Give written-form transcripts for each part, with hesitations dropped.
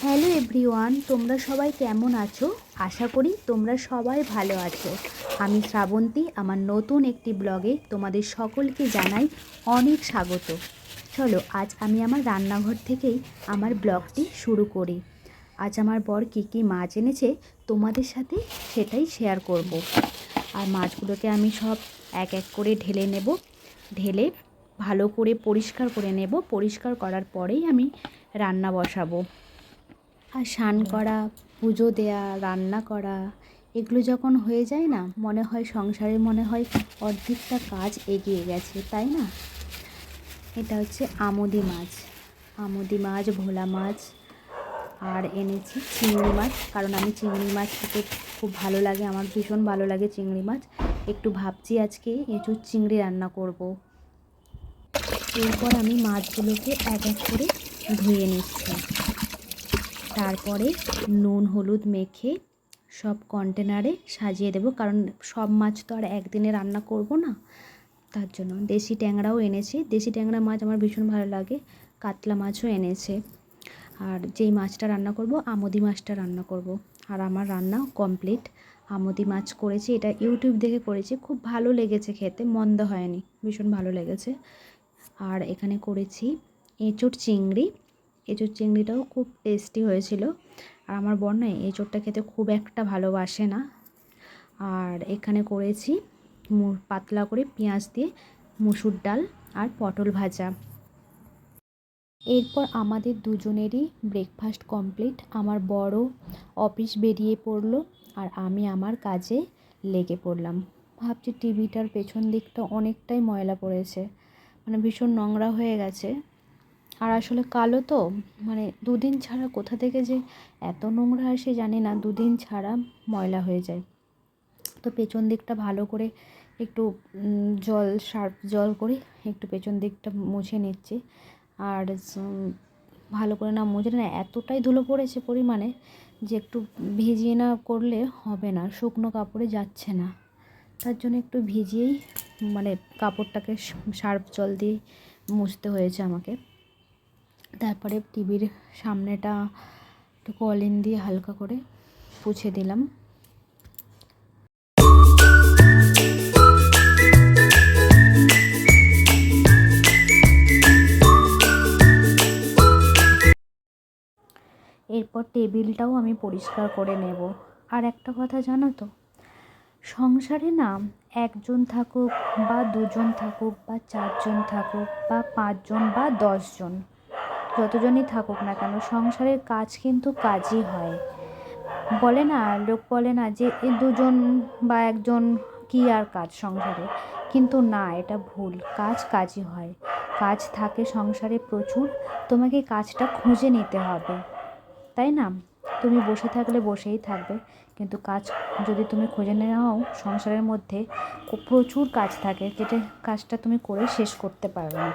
Hello everyone, তোমরা সবাই কেমন আছো? আশা করি তোমরা সবাই ভালো আছো। আমি শ্রাবন্তী, আমার নতুন একটি ব্লগে তোমাদের সকলকে জানাই অনেক স্বাগত। চলো আজ আমি আমার রান্নাঘর থেকেই আমার ব্লগটি শুরু করি। আজ আমার বর কী কী মাছ এনেছে তোমাদের সাথে সেটাই শেয়ার করব। আর মাছগুলোকে আমি সব এক এক করে ঢেলে নেব, ঢেলে ভালো করে পরিষ্কার করে নেব। পরিষ্কার করার পরেই আমি রান্না বসাবো। আর স্নান করা, পুজো দেয়া, রান্না করা এগুলো যখন হয়ে যায় না, মনে হয় সংসারে অর্ধেকটা কাজ এগিয়ে গেছে, তাই না? এটা হচ্ছে আমোদি মাছ, ভোলা মাছ, আর এনেছি চিংড়ি মাছ, কারণ আমি চিংড়ি মাছ খেতে খুব ভালো লাগে, আমার ভীষণ ভালো লাগে চিংড়ি মাছ। একটু ভাবছি আজকে এঁচোড় চিংড়ি রান্না করব। এরপর আমি মাছগুলোকে এক এক করে ধুয়ে নিচ্ছি। তারপরে নুন হলুদ মেখে সব কন্টেনারে সাজিয়ে দেব, কারণ সব মাছ তো আর একদিনে রান্না করব না, তার জন্য। দেশি ট্যাংরাও এনেছি, দেশি ট্যাংরা মাছ আমার ভীষণ ভালো লাগে। কাতলা মাছও এনেছে। আর যেই মাছটা রান্না করব, আমোদি মাছটা রান্না করব। আর আমার রান্না কমপ্লিট। আমোদি মাছ করেছি, এটা ইউটিউব দেখে করেছি, খুব ভালো লেগেছে খেতে, মন্দ হয়নি, ভীষণ ভালো লেগেছে। আর এখানে করেছি এঁচোড় চিংড়ি। এঁচোড় চিংড়িটাও খুব টেস্টি হয়েছিল। আর আমার বর না এঁচোড়টা খেতে খুব একটা ভালোবাসে না। আর এখানে করেছি পাতলা করে পেঁয়াজ দিয়ে মুসুর ডাল আর পটল ভাজা। এরপর আমাদের দুজনেরই ব্রেকফাস্ট কমপ্লিট। আমার বড় অফিস বেরিয়ে পড়লো আর আমি আমার কাজে লেগে পড়লাম। ভাবছি টিভিটার পেছন দিকটা অনেকটাই ময়লা পড়েছে, ভীষণ নোংরা হয়ে গেছে। আর আসলে কালো তো, দুদিন ছাড়া কোথা থেকে যে এত নোংরা আসে জানি না, দুদিন ছাড়া ময়লা হয়ে যায়। তো পেছন দিকটা ভালো করে একটু সার্ফ জল করে একটু পেছন দিকটা মুছে নিচ্ছি। আর ভালো করে না মুছলে না এতটাই ধুলো পড়েছে পরিমাণে যে একটু ভিজিয়ে না করলে হবে না, শুকনো কাপড়ে যাচ্ছে না। তার জন্য একটু ভিজিয়েই কাপড়টাকে সার্ফ জল দিয়ে মুছতে হয়েছে আমাকে। তারপরে টিভির সামনেটা একটু কলিন দিয়ে হালকা করে পুছে দিলাম। এরপর টেবিলটাও আমি পরিষ্কার করে নেব। আর একটা কথা জানো তো, সংসারে না একজন থাকুক বা দুজন থাকুক বা চারজন থাকুক বা 5 জন বা 10 জন, যতজনই থাকুক না কেন, সংসারের কাজ কিন্তু কাজই হয়। লোক বলে না যে এই দুজন বা একজন কি আর কাজ সংসারে, কিন্তু না, এটা ভুল। কাজ কাজই হয়, কাজ থাকে সংসারে প্রচুর, তোমাকে কাজটা খুঁজে নিতে হবে, তাই না? তুমি বসে থাকলে বসেই থাকবে, কিন্তু কাজ যদি তুমি খুঁজে নাও, সংসারের মধ্যে প্রচুর কাজ থাকে, যেটা কাজটা তুমি করে শেষ করতে পারবে না।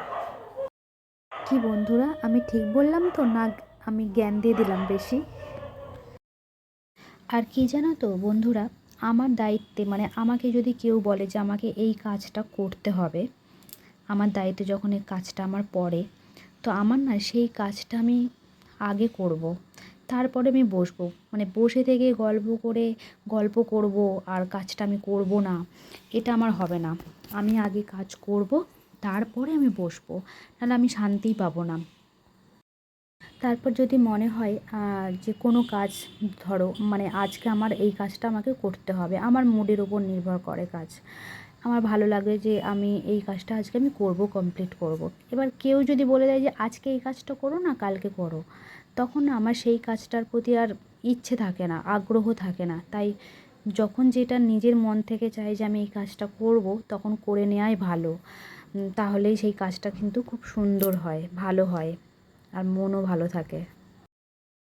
কি বন্ধুরা, আমি ঠিক বললাম তো, না আমি জ্ঞান দিয়ে দিলাম বেশি? আর কি জানো তো বন্ধুরা, আমার দায়িত্বে আমাকে যদি কেউ বলে যে আমাকে এই কাজটা করতে হবে, আমার দায়িত্বে যখন এই কাজটা আমার পড়ে, তো আমার না সেই কাজটা আমি আগে করব, তারপরে আমি বসবো। বসে থেকে গল্প করব আর কাজটা আমি করব না, এটা আমার হবে না। আমি আগে কাজ করব, তারপরে আমি বসবো, নাহলে আমি শান্তিই পাবো না। তারপর যদি মনে হয় যে কোনো কাজ, ধরো আজকে আমার এই কাজটা আমাকে করতে হবে, আমার মুডের উপর নির্ভর করে কাজ। আমার ভালো লাগে যে আমি এই কাজটা আজকে আমি করব, কমপ্লিট করব। এবার কেউ যদি বলে দেয় যে আজকে এই কাজটা করো না, কালকে করো, তখন আমার সেই কাজটার প্রতি আর ইচ্ছে থাকে না, আগ্রহ থাকে না। তাই যখন যেটা নিজের মন থেকে চাই যে আমি এই কাজটা করব, তখন করে নেওয়াই ভালো। তাহলেই সেই কাজটা কিন্তু খুব সুন্দর হয়, ভালো হয়, আর মনও ভালো থাকে।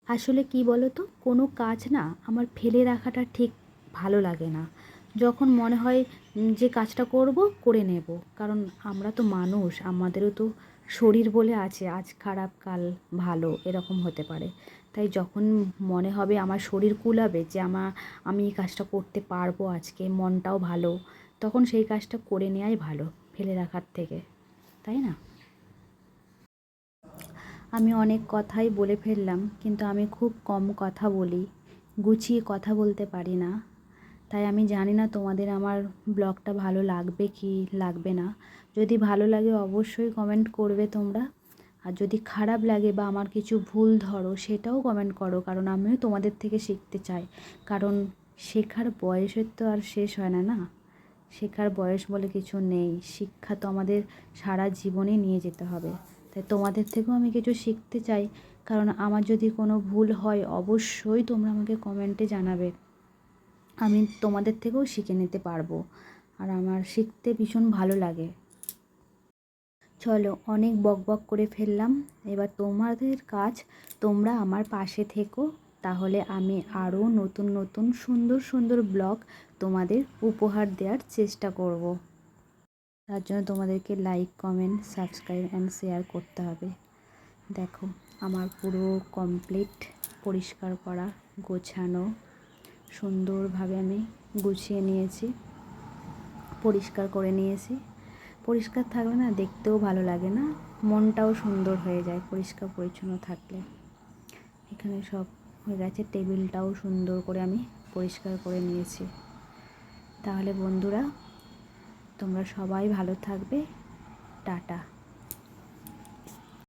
আসলে কি বলো তো, কোনো কাজ না আমার ফেলে রাখাটা ঠিক ভালো লাগে না। যখন মনে হয় যে কাজটা করব, করে নেব, কারণ আমরা তো মানুষ, আমাদেরও তো শরীর বলে আছে, আজ খারাপ কাল ভালো, এরকম হতে পারে। তাই যখন মনে হবে আমার শরীর কুলাবে যে আমি এই কাজটা করতে পারবো আজকে, মনটাও ভালো, তখন সেই কাজটা করে নেওয়াই ভালো ফেলে রাখার থেকে, তাই না? আমি অনেক কথাই বলে ফেললাম, কিন্তু আমি খুব কম কথা বলি, গুছিয়ে কথা বলতে পারি না। তাই আমি জানি না তোমাদের আমার ব্লগটা ভালো লাগবে কি লাগবে না। যদি ভালো লাগে অবশ্যই কমেন্ট করবে তোমরা, আর যদি খারাপ লাগে বা আমার কিছু ভুল ধরো সেটাও কমেন্ট করো, কারণ আমিও তোমাদের থেকে শিখতে চাই। কারণ শেখার বয়সের তো আর শেষ হয় না, না? শেখার বয়স বলে কিছু নেই, শিক্ষা তো আমাদের সারা জীবনে নিয়ে যেতে হবে। তাই তোমাদের থেকেও আমি কিছু শিখতে চাই, কারণ আমার যদি কোনো ভুল হয় অবশ্যই তোমরা আমাকে কমেন্টে জানাবে, আমি তোমাদের থেকেও শিখে নিতে পারবো। আর আমার শিখতে ভীষণ ভালো লাগে। চলো, অনেক বকবক করে ফেললাম, এবার তোমাদের কাজ তোমরা আমার পাশে থেকো, তাহলে আমি আরও নতুন নতুন সুন্দর সুন্দর ব্লগ তোমাদের উপহার দেওয়ার চেষ্টা করব। তার জন্য তোমাদেরকে like, comment, subscribe and share করতে হবে। দেখো, আমার পুরো কমপ্লিট পরিষ্কার করা, গোছানো, সুন্দরভাবে আমি গুছিয়ে নিয়েছি, পরিষ্কার করে নিয়েছি। পরিষ্কার থাকলে না দেখতেও ভালো লাগে, না মনটাও সুন্দর হয়ে যায় পরিষ্কার পরিচ্ছন্ন থাকলে। এখানে সব হয়ে গেছে, টেবিলটাও সুন্দর করে আমি পরিষ্কার করে নিয়েছি। তাহলে বন্ধুরা, তোমরা সবাই ভালো থাকবে। টাটা।